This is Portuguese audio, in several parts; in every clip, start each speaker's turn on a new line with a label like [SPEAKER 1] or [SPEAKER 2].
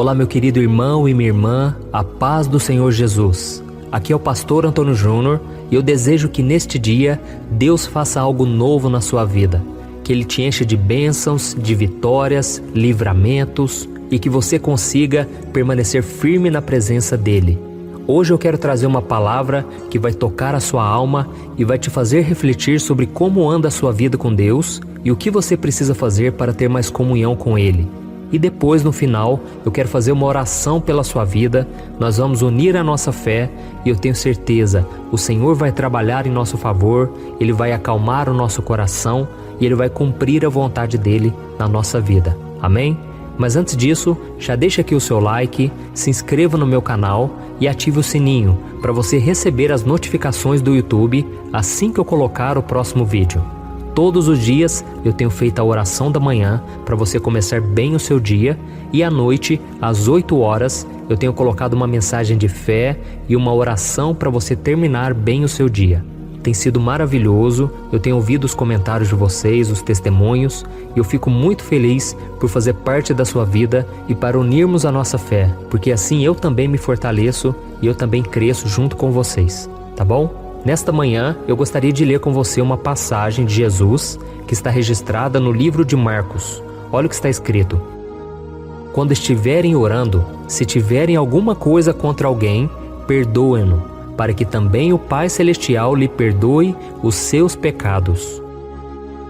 [SPEAKER 1] Olá, meu querido irmão e minha irmã, a paz do Senhor Jesus. Aqui é o pastor Antônio Júnior e eu desejo que neste dia Deus faça algo novo na sua vida. Que Ele te enche de bênçãos, de vitórias, livramentos e que você consiga permanecer firme na presença dEle. Hoje eu quero trazer uma palavra que vai tocar a sua alma e vai te fazer refletir sobre como anda a sua vida com Deus e o que você precisa fazer para ter mais comunhão com Ele. E depois, no final, eu quero fazer uma oração pela sua vida, nós vamos unir a nossa fé e eu tenho certeza, o Senhor vai trabalhar em nosso favor, Ele vai acalmar o nosso coração e Ele vai cumprir a vontade dEle na nossa vida. Amém? Mas antes disso, já deixa aqui o seu like, se inscreva no meu canal e ative o sininho para você receber as notificações do YouTube assim que eu colocar o próximo vídeo. Todos os dias eu tenho feito a oração da manhã para você começar bem o seu dia e à noite, às 8 horas, eu tenho colocado uma mensagem de fé e uma oração para você terminar bem o seu dia. Tem sido maravilhoso, eu tenho ouvido os comentários de vocês, os testemunhos, e eu fico muito feliz por fazer parte da sua vida e para unirmos a nossa fé, porque assim eu também me fortaleço e eu também cresço junto com vocês, tá bom? Nesta manhã, eu gostaria de ler com você uma passagem de Jesus que está registrada no livro de Marcos. Olha o que está escrito. Quando estiverem orando, se tiverem alguma coisa contra alguém, perdoem-no, para que também o Pai Celestial lhe perdoe os seus pecados.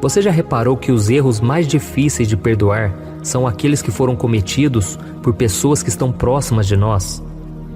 [SPEAKER 1] Você já reparou que os erros mais difíceis de perdoar são aqueles que foram cometidos por pessoas que estão próximas de nós?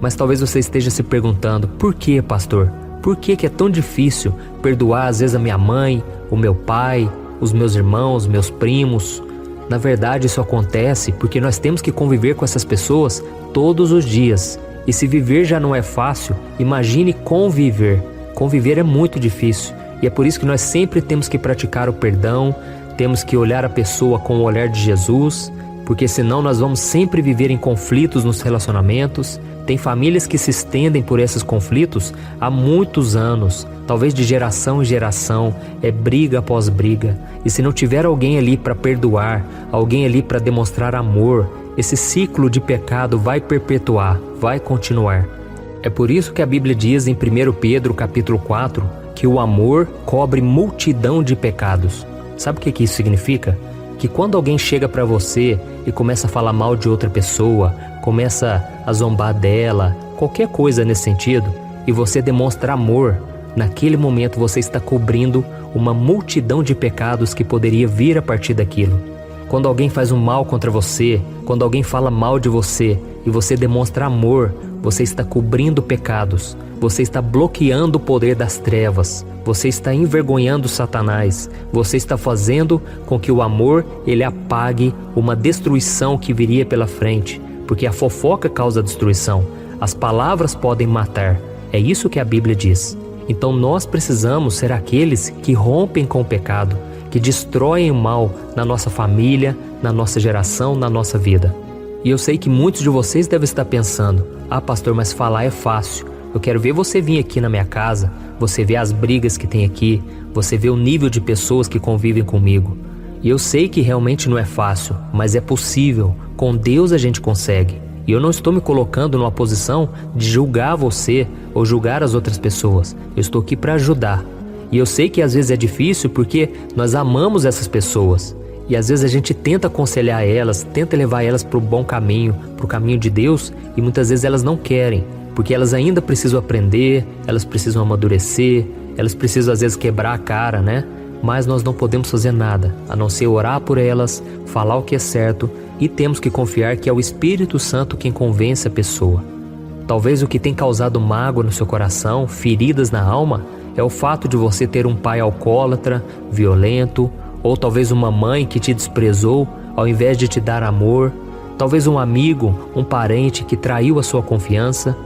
[SPEAKER 1] Mas talvez você esteja se perguntando, por que, pastor? Por que é tão difícil perdoar às vezes a minha mãe, o meu pai, os meus irmãos, meus primos? Na verdade, isso acontece porque nós temos que conviver com essas pessoas todos os dias. E se viver já não é fácil, imagine conviver. Conviver é muito difícil. E é por isso que nós sempre temos que praticar o perdão, temos que olhar a pessoa com o olhar de Jesus, porque senão nós vamos sempre viver em conflitos nos relacionamentos. Tem famílias que se estendem por esses conflitos há muitos anos, talvez de geração em geração, é briga após briga. E se não tiver alguém ali para perdoar, alguém ali para demonstrar amor, esse ciclo de pecado vai perpetuar, vai continuar. É por isso que a Bíblia diz em 1 Pedro capítulo 4 que o amor cobre multidão de pecados. Sabe o que isso significa? Que quando alguém chega para você e começa a falar mal de outra pessoa, começa a zombar dela, qualquer coisa nesse sentido, e você demonstra amor, naquele momento você está cobrindo uma multidão de pecados que poderia vir a partir daquilo. Quando alguém faz um mal contra você, quando alguém fala mal de você e você demonstra amor, você está cobrindo pecados, você está bloqueando o poder das trevas, você está envergonhando Satanás, você está fazendo com que o amor ele apague uma destruição que viria pela frente, porque a fofoca causa destruição, as palavras podem matar, é isso que a Bíblia diz. Então nós precisamos ser aqueles que rompem com o pecado, que destroem o mal na nossa família, na nossa geração, na nossa vida. E eu sei que muitos de vocês devem estar pensando, pastor, mas falar é fácil. Eu quero ver você vir aqui na minha casa, você ver as brigas que tem aqui, você ver o nível de pessoas que convivem comigo. E eu sei que realmente não é fácil, mas é possível. Com Deus a gente consegue. E eu não estou me colocando numa posição de julgar você ou julgar as outras pessoas. Eu estou aqui para ajudar. E eu sei que às vezes é difícil porque nós amamos essas pessoas. E às vezes a gente tenta aconselhar elas, tenta levar elas para o bom caminho, para o caminho de Deus, e muitas vezes elas não querem, porque elas ainda precisam aprender, elas precisam amadurecer, elas precisam às vezes quebrar a cara, né? Mas nós não podemos fazer nada, a não ser orar por elas, falar o que é certo, e temos que confiar que é o Espírito Santo quem convence a pessoa. Talvez o que tem causado mágoa no seu coração, feridas na alma, é o fato de você ter um pai alcoólatra, violento, ou talvez uma mãe que te desprezou ao invés de te dar amor, talvez um amigo, um parente que traiu a sua confiança,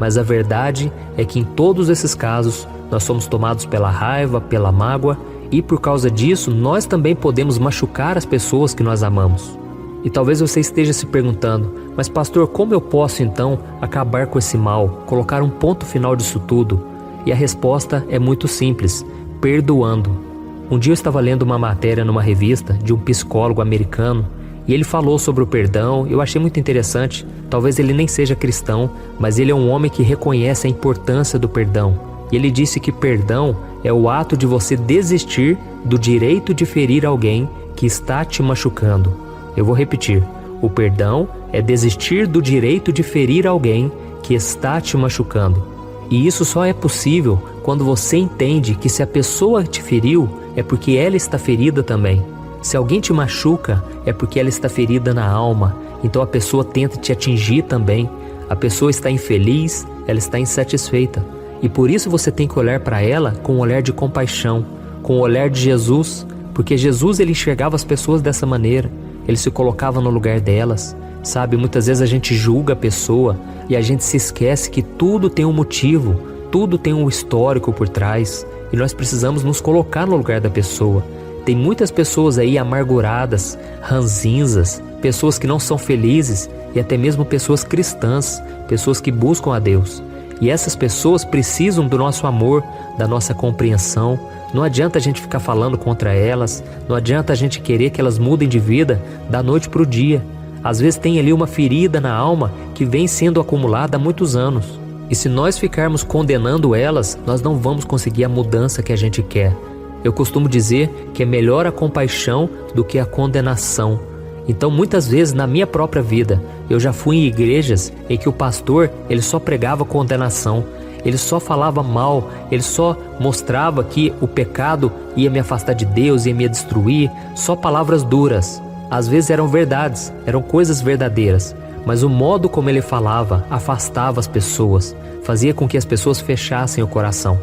[SPEAKER 1] mas a verdade é que em todos esses casos nós somos tomados pela raiva, pela mágoa e por causa disso nós também podemos machucar as pessoas que nós amamos. E talvez você esteja se perguntando, mas pastor, como eu posso então acabar com esse mal, colocar um ponto final disso tudo? E a resposta é muito simples, perdoando. Um dia eu estava lendo uma matéria numa revista de um psicólogo americano E ele falou sobre o perdão, eu achei muito interessante. Talvez ele nem seja cristão, mas ele é um homem que reconhece a importância do perdão. E ele disse que perdão é o ato de você desistir do direito de ferir alguém que está te machucando. Eu vou repetir. O perdão é desistir do direito de ferir alguém que está te machucando. E isso só é possível quando você entende que se a pessoa te feriu, é porque ela está ferida também. Se alguém te machuca, é porque ela está ferida na alma. Então a pessoa tenta te atingir também. A pessoa está infeliz, ela está insatisfeita. E por isso você tem que olhar para ela com um olhar de compaixão, com o olhar de Jesus. Porque Jesus, ele enxergava as pessoas dessa maneira. Ele se colocava no lugar delas. Sabe, muitas vezes a gente julga a pessoa e a gente se esquece que tudo tem um motivo, tudo tem um histórico por trás. E nós precisamos nos colocar no lugar da pessoa. Tem muitas pessoas aí amarguradas, ranzinzas, pessoas que não são felizes e até mesmo pessoas cristãs, pessoas que buscam a Deus. E essas pessoas precisam do nosso amor, da nossa compreensão. Não adianta a gente ficar falando contra elas, não adianta a gente querer que elas mudem de vida da noite para o dia. Às vezes tem ali uma ferida na alma que vem sendo acumulada há muitos anos. E se nós ficarmos condenando elas, nós não vamos conseguir a mudança que a gente quer. Eu costumo dizer que é melhor a compaixão do que a condenação. Então muitas vezes na minha própria vida, eu já fui em igrejas em que o pastor ele só pregava condenação. Ele só falava mal, ele só mostrava que o pecado ia me afastar de Deus, ia me destruir, só palavras duras. Às vezes eram verdades, eram coisas verdadeiras, mas o modo como ele falava afastava as pessoas, fazia com que as pessoas fechassem o coração.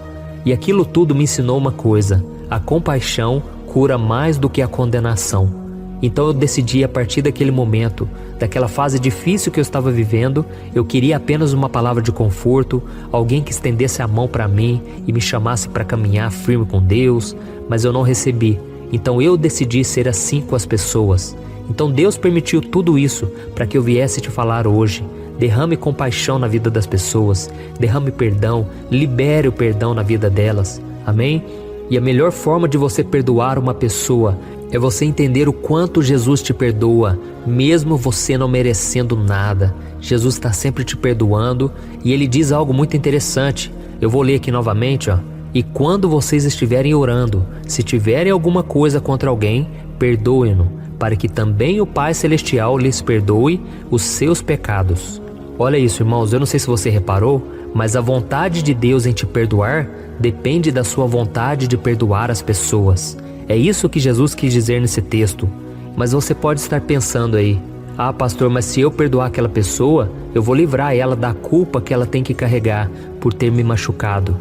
[SPEAKER 1] E aquilo tudo me ensinou uma coisa: a compaixão cura mais do que a condenação. Então eu decidi, a partir daquele momento, daquela fase difícil que eu estava vivendo, eu queria apenas uma palavra de conforto, alguém que estendesse a mão para mim e me chamasse para caminhar firme com Deus, mas eu não recebi. Então eu decidi ser assim com as pessoas. Então Deus permitiu tudo isso para que eu viesse te falar hoje. Derrame compaixão na vida das pessoas, derrame perdão, libere o perdão na vida delas. Amém? E a melhor forma de você perdoar uma pessoa é você entender o quanto Jesus te perdoa, mesmo você não merecendo nada. Jesus está sempre te perdoando e Ele diz algo muito interessante. Eu vou ler aqui novamente, ó. E quando vocês estiverem orando, se tiverem alguma coisa contra alguém, perdoem-no, para que também o Pai Celestial lhes perdoe os seus pecados. Olha isso, irmãos, eu não sei se você reparou, mas a vontade de Deus em te perdoar depende da sua vontade de perdoar as pessoas. É isso que Jesus quis dizer nesse texto. Mas você pode estar pensando aí: ah, pastor, mas se eu perdoar aquela pessoa, eu vou livrar ela da culpa que ela tem que carregar por ter me machucado.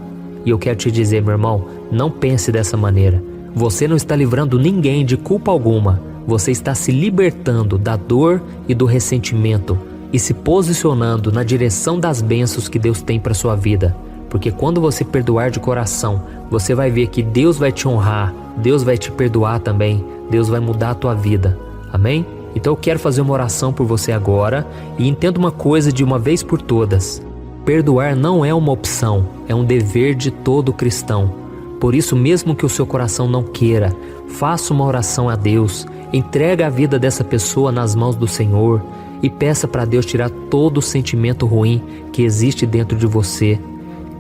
[SPEAKER 1] E eu quero te dizer, meu irmão, não pense dessa maneira. Você não está livrando ninguém de culpa alguma. Você está se libertando da dor e do ressentimento e se posicionando na direção das bênçãos que Deus tem para sua vida. Porque quando você perdoar de coração, você vai ver que Deus vai te honrar, Deus vai te perdoar também, Deus vai mudar a tua vida. Amém? Então eu quero fazer uma oração por você agora e entenda uma coisa de uma vez por todas. Perdoar não é uma opção, é um dever de todo cristão. Por isso, mesmo que o seu coração não queira, faça uma oração a Deus, entregue a vida dessa pessoa nas mãos do Senhor e peça para Deus tirar todo o sentimento ruim que existe dentro de você.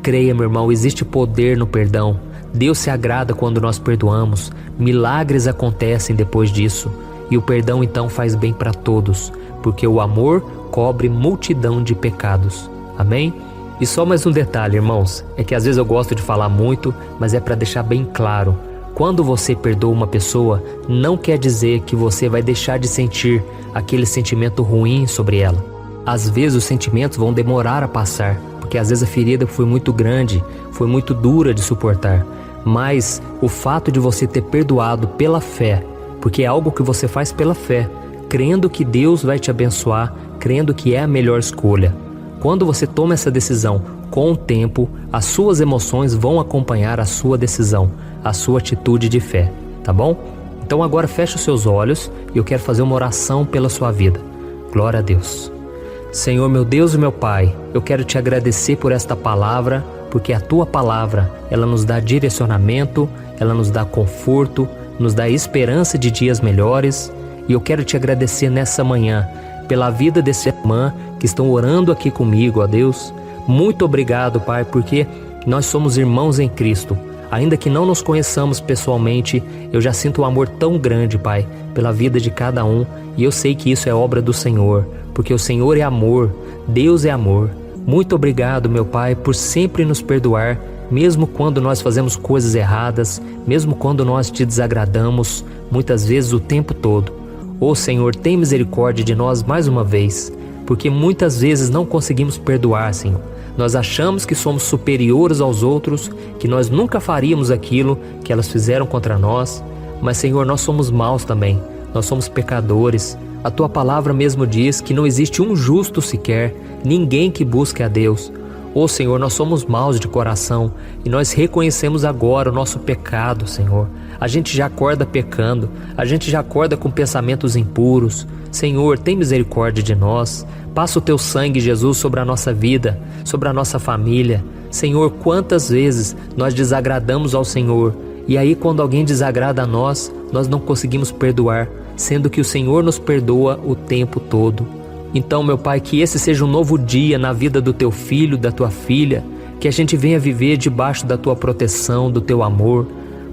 [SPEAKER 1] Creia, meu irmão, existe poder no perdão. Deus se agrada quando nós perdoamos. Milagres acontecem depois disso. E o perdão então faz bem para todos, porque o amor cobre multidão de pecados. Amém? E só mais um detalhe, irmãos, é que às vezes eu gosto de falar muito, mas é para deixar bem claro. Quando você perdoa uma pessoa, não quer dizer que você vai deixar de sentir aquele sentimento ruim sobre ela. Às vezes os sentimentos vão demorar a passar, porque às vezes a ferida foi muito grande, foi muito dura de suportar. Mas o fato de você ter perdoado pela fé, porque é algo que você faz pela fé, crendo que Deus vai te abençoar, crendo que é a melhor escolha. Quando você toma essa decisão, com o tempo, as suas emoções vão acompanhar a sua decisão, a sua atitude de fé, tá bom? Então agora feche os seus olhos e eu quero fazer uma oração pela sua vida. Glória a Deus. Senhor, meu Deus e meu Pai, eu quero te agradecer por esta palavra, porque a tua palavra, ela nos dá direcionamento, ela nos dá conforto, nos dá esperança de dias melhores. E eu quero te agradecer nessa manhã pela vida dessa irmã que estão orando aqui comigo, ó Deus. Muito obrigado, Pai, porque nós somos irmãos em Cristo. Ainda que não nos conheçamos pessoalmente, eu já sinto um amor tão grande, Pai, pela vida de cada um. E eu sei que isso é obra do Senhor, porque o Senhor é amor, Deus é amor. Muito obrigado, meu Pai, por sempre nos perdoar, mesmo quando nós fazemos coisas erradas, mesmo quando nós te desagradamos, muitas vezes o tempo todo. Ô Senhor, tem misericórdia de nós mais uma vez, porque muitas vezes não conseguimos perdoar, Senhor. Nós achamos que somos superiores aos outros, que nós nunca faríamos aquilo que elas fizeram contra nós, mas Senhor, nós somos maus também, nós somos pecadores. A Tua palavra mesmo diz que não existe um justo sequer, ninguém que busque a Deus. Ô Senhor, nós somos maus de coração e nós reconhecemos agora o nosso pecado, Senhor. A gente já acorda pecando, a gente já acorda com pensamentos impuros. Senhor, tem misericórdia de nós. Passa o Teu sangue, Jesus, sobre a nossa vida, sobre a nossa família. Senhor, quantas vezes nós desagradamos ao Senhor e aí quando alguém desagrada a nós, nós não conseguimos perdoar, sendo que o Senhor nos perdoa o tempo todo. Então, meu Pai, que esse seja um novo dia na vida do Teu filho, da Tua filha, que a gente venha viver debaixo da Tua proteção, do Teu amor.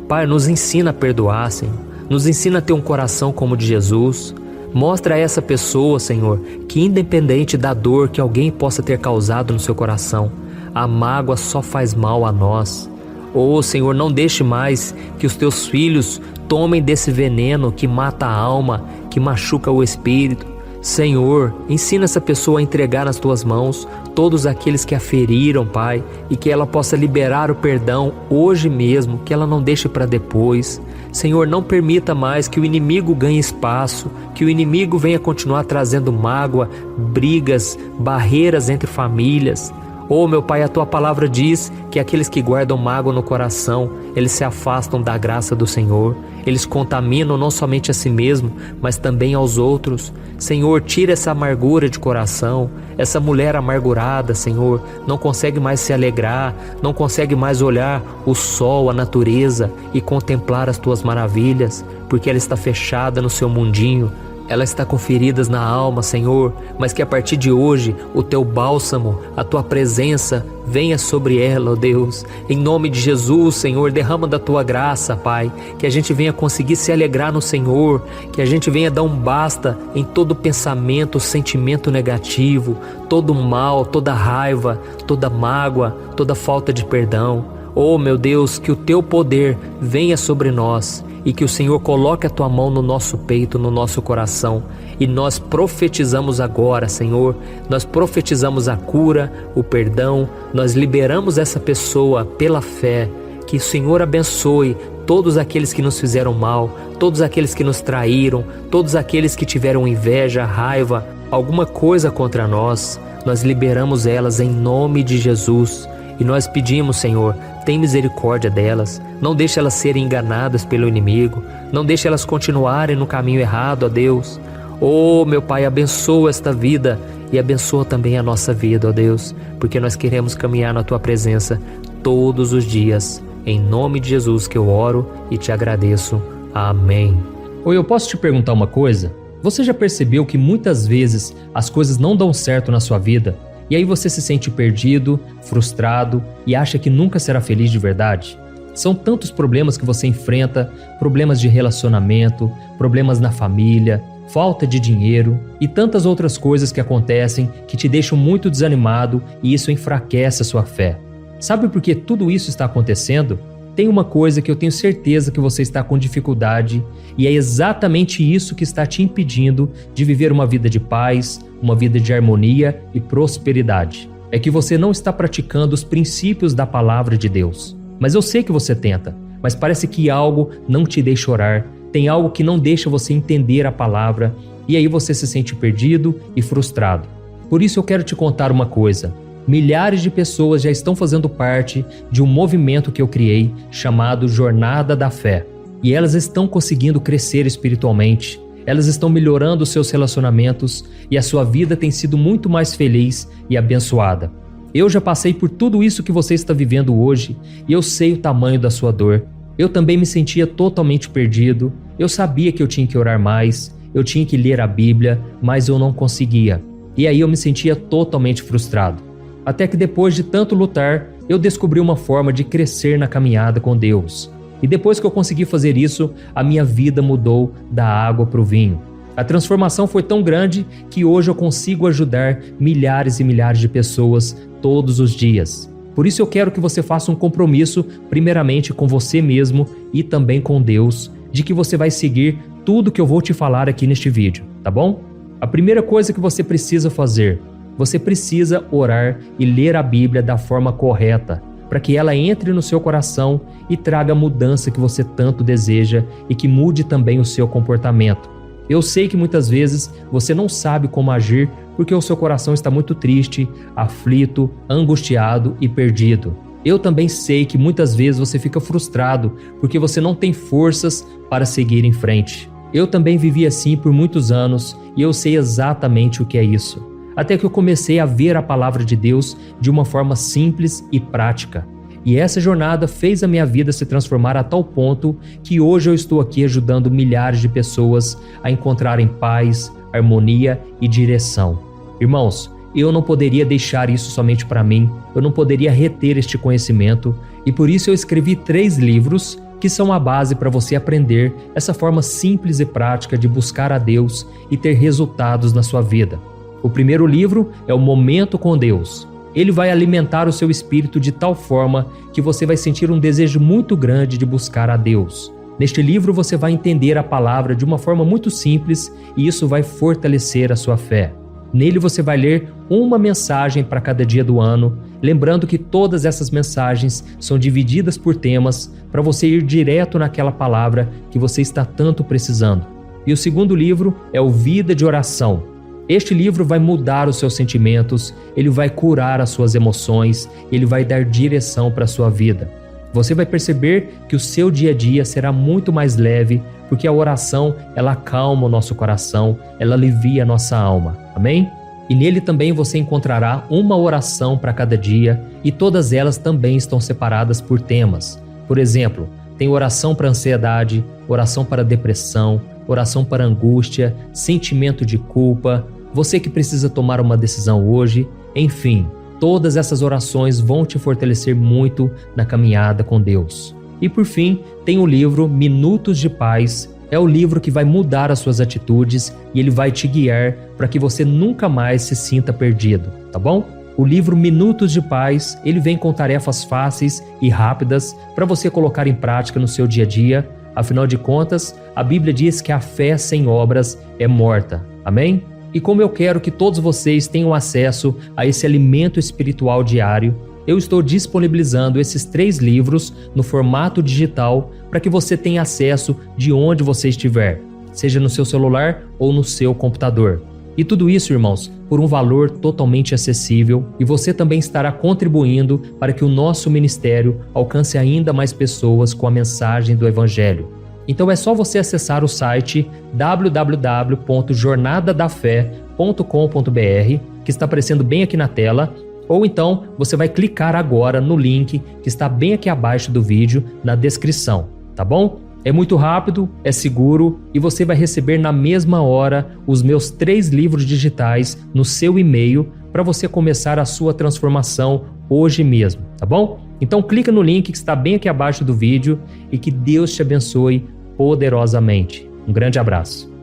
[SPEAKER 1] Pai, nos ensina a perdoar, Senhor. Nos ensina a ter um coração como o de Jesus. Mostra a essa pessoa, Senhor, que independente da dor que alguém possa ter causado no seu coração, a mágoa só faz mal a nós. Oh, Senhor, não deixe mais que os Teus filhos tomem desse veneno que mata a alma, que machuca o espírito. Senhor, ensina essa pessoa a entregar nas Tuas mãos todos aqueles que a feriram, Pai, e que ela possa liberar o perdão hoje mesmo, que ela não deixe para depois. Senhor, não permita mais que o inimigo ganhe espaço, que o inimigo venha continuar trazendo mágoa, brigas, barreiras entre famílias. Oh, meu Pai, a Tua palavra diz que aqueles que guardam mágoa no coração, eles se afastam da graça do Senhor. Eles contaminam não somente a si mesmo, mas também aos outros. Senhor, tira essa amargura de coração. Essa mulher amargurada, Senhor, não consegue mais se alegrar, não consegue mais olhar o sol, a natureza e contemplar as Tuas maravilhas, porque ela está fechada no seu mundinho. Ela está com feridas na alma, Senhor, mas que a partir de hoje o Teu bálsamo, a Tua presença venha sobre ela, ó Deus. Em nome de Jesus, Senhor, derrama da Tua graça, Pai, que a gente venha conseguir se alegrar no Senhor, que a gente venha dar um basta em todo pensamento, sentimento negativo, todo mal, toda raiva, toda mágoa, toda falta de perdão. Oh, meu Deus, que o Teu poder venha sobre nós e que o Senhor coloque a Tua mão no nosso peito, no nosso coração. E nós profetizamos agora, Senhor, nós profetizamos a cura, o perdão, nós liberamos essa pessoa pela fé. Que o Senhor abençoe todos aqueles que nos fizeram mal, todos aqueles que nos traíram, todos aqueles que tiveram inveja, raiva, alguma coisa contra nós. Nós liberamos elas em nome de Jesus. E nós pedimos, Senhor, tem misericórdia delas, não deixe elas serem enganadas pelo inimigo, não deixe elas continuarem no caminho errado, ó Deus. Oh, meu Pai, abençoa esta vida e abençoa também a nossa vida, ó Deus, porque nós queremos caminhar na Tua presença todos os dias. Em nome de Jesus que eu oro e te agradeço. Amém.
[SPEAKER 2] Oi, eu posso te perguntar uma coisa? Você já percebeu que muitas vezes as coisas não dão certo na sua vida? E aí você se sente perdido, frustrado e acha que nunca será feliz de verdade? São tantos problemas que você enfrenta, problemas de relacionamento, problemas na família, falta de dinheiro e tantas outras coisas que acontecem que te deixam muito desanimado e isso enfraquece a sua fé. Sabe por que tudo isso está acontecendo? Tem uma coisa que eu tenho certeza que você está com dificuldade e é exatamente isso que está te impedindo de viver uma vida de paz, uma vida de harmonia e prosperidade. É que você não está praticando os princípios da palavra de Deus. Mas eu sei que você tenta, mas parece que algo não te deixa orar, tem algo que não deixa você entender a palavra e aí você se sente perdido e frustrado. Por isso eu quero te contar uma coisa. Milhares de pessoas já estão fazendo parte de um movimento que eu criei chamado Jornada da Fé. E elas estão conseguindo crescer espiritualmente, elas estão melhorando os seus relacionamentos e a sua vida tem sido muito mais feliz e abençoada. Eu já passei por tudo isso que você está vivendo hoje e eu sei o tamanho da sua dor. Eu também me sentia totalmente perdido, eu sabia que eu tinha que orar mais eu tinha que ler a Bíblia, mas eu não conseguia. E aí eu me sentia totalmente frustrado. Até que depois de tanto lutar, eu descobri uma forma de crescer na caminhada com Deus. E depois que eu consegui fazer isso, a minha vida mudou da água para o vinho. A transformação foi tão grande que hoje eu consigo ajudar milhares e milhares de pessoas todos os dias. Por isso eu quero que você faça um compromisso, primeiramente com você mesmo e também com Deus, de que você vai seguir tudo que eu vou te falar aqui neste vídeo, tá bom? A primeira coisa que você precisa fazer, você precisa orar e ler a Bíblia da forma correta, para que ela entre no seu coração e traga a mudança que você tanto deseja e que mude também o seu comportamento. Eu sei que muitas vezes você não sabe como agir porque o seu coração está muito triste, aflito, angustiado e perdido. Eu também sei que muitas vezes você fica frustrado porque você não tem forças para seguir em frente. Eu também vivi assim por muitos anos e eu sei exatamente o que é isso. Até que eu comecei a ver a palavra de Deus de uma forma simples e prática. E essa jornada fez a minha vida se transformar a tal ponto que hoje eu estou aqui ajudando milhares de pessoas a encontrarem paz, harmonia e direção. Irmãos, eu não poderia deixar isso somente para mim, eu não poderia reter este conhecimento e por isso eu escrevi 3 livros que são a base para você aprender essa forma simples e prática de buscar a Deus e ter resultados na sua vida. O primeiro livro é o Momento com Deus. Ele vai alimentar o seu espírito de tal forma que você vai sentir um desejo muito grande de buscar a Deus. Neste livro você vai entender a palavra de uma forma muito simples e isso vai fortalecer a sua fé. Nele você vai ler uma mensagem para cada dia do ano, lembrando que todas essas mensagens são divididas por temas para você ir direto naquela palavra que você está tanto precisando. E o segundo livro é o Vida de Oração. Este livro vai mudar os seus sentimentos, ele vai curar as suas emoções, ele vai dar direção para a sua vida. Você vai perceber que o seu dia a dia será muito mais leve, porque a oração, ela acalma o nosso coração, ela alivia a nossa alma. Amém? E nele também você encontrará uma oração para cada dia e todas elas também estão separadas por temas. Por exemplo, tem oração para ansiedade, oração para depressão, oração para angústia, sentimento de culpa, você que precisa tomar uma decisão hoje, enfim, todas essas orações vão te fortalecer muito na caminhada com Deus. E por fim, tem o livro Minutos de Paz, é o livro que vai mudar as suas atitudes e ele vai te guiar para que você nunca mais se sinta perdido, tá bom? O livro Minutos de Paz, ele vem com tarefas fáceis e rápidas para você colocar em prática no seu dia a dia. Afinal de contas, a Bíblia diz que a fé sem obras é morta. Amém? E como eu quero que todos vocês tenham acesso a esse alimento espiritual diário, eu estou disponibilizando esses 3 livros no formato digital para que você tenha acesso de onde você estiver, seja no seu celular ou no seu computador. E tudo isso, irmãos, por um valor totalmente acessível e você também estará contribuindo para que o nosso ministério alcance ainda mais pessoas com a mensagem do Evangelho. Então é só você acessar o site www.jornadadafé.com.br, que está aparecendo bem aqui na tela, ou então você vai clicar agora no link que está bem aqui abaixo do vídeo, na descrição, tá bom? É muito rápido, é seguro e você vai receber na mesma hora os meus 3 livros digitais no seu e-mail para você começar a sua transformação hoje mesmo, tá bom? Então clica no link que está bem aqui abaixo do vídeo e que Deus te abençoe poderosamente. Um grande abraço.